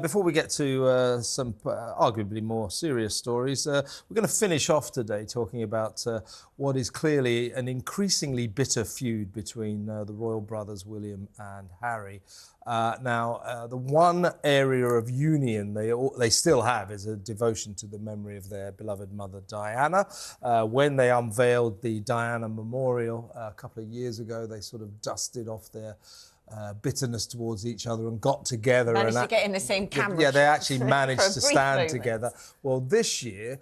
Before we get to some arguably more serious stories, we're going to finish off today talking about what is clearly an increasingly bitter feud between the royal brothers William and Harry. The one area of union they still have is a devotion to the memory of their beloved mother Diana. When they unveiled the Diana Memorial a couple of years ago, they sort of dusted off their bitterness towards each other and got together. Managed to get in the same camera. Yeah, they actually managed to stand moment. together. Well, this year,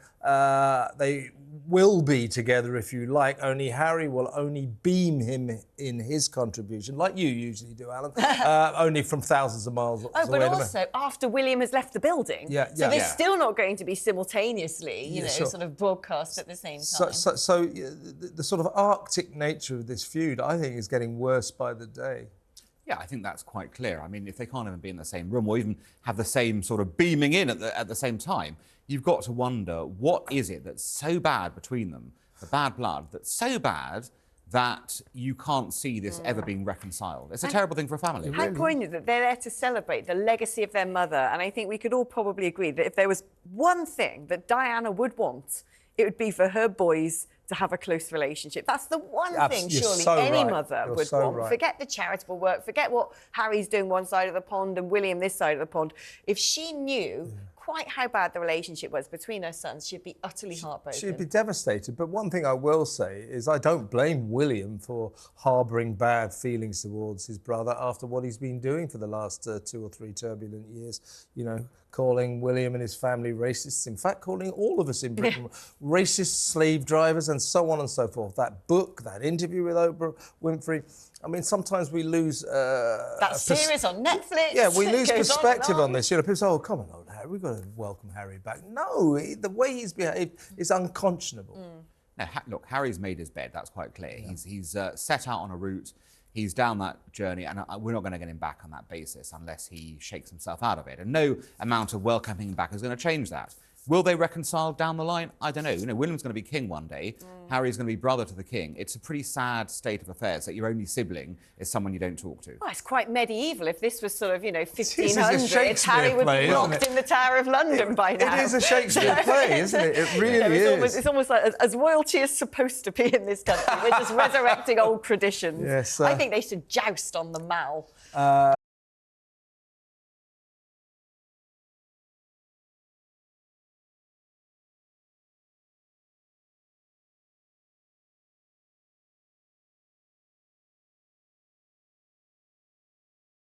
they will be together, if you like, only Harry will only beam him in his contribution, like you usually do, Alan, only from thousands of miles away. But also after William has left the building. So they're still not going to be simultaneously, you know, sort of broadcast at the same time. So the sort of Arctic nature of this feud, I think, is getting worse by the day. Yeah, I think that's quite clear. I mean, if they can't even be in the same room or even have the same sort of beaming in at the same time, you've got to wonder, what is it that's so bad between them, the bad blood, that's so bad that you can't see this ever being reconciled? It's a terrible thing for a family. How poignant that they're there to celebrate the legacy of their mother. And I think we could all probably agree that if there was one thing that Diana would want, it would be for her boys to have a close relationship. That's the one thing, surely, any mother would want. Forget the charitable work, forget what Harry's doing one side of the pond and William this side of the pond. If she knew quite how bad the relationship was between her sons, she'd be utterly heartbroken. She'd be devastated. But one thing I will say is I don't blame William for harbouring bad feelings towards his brother after what he's been doing for the last 2 or 3 turbulent years. You know, calling William and his family racists, in fact, calling all of us in Britain racist slave drivers and so on and so forth. That book, that interview with Oprah Winfrey, I mean, sometimes we lose... that series on Netflix. Yeah, we lose perspective on this. You know, people say, oh, come on, old Harry, we've got to welcome Harry back. No, the way he's behaved is unconscionable. Now, look, Harry's made his bed, that's quite clear. Yeah. He's set out on a route, he's down that journey, and we're not going to get him back on that basis unless he shakes himself out of it. And no amount of welcoming him back is going to change that. Will they reconcile down the line? I don't know. You know, William's going to be king one day. Harry's going to be brother to the king. It's a pretty sad state of affairs that your only sibling is someone you don't talk to. Well, it's quite medieval. If this was sort of, you know, 1500, Harry would be locked in the Tower of London by now. It is a Shakespeare play, isn't it? It really is. It's almost like as royalty is supposed to be in this country. We're just resurrecting old traditions. Yes, I think they should joust on the Mall.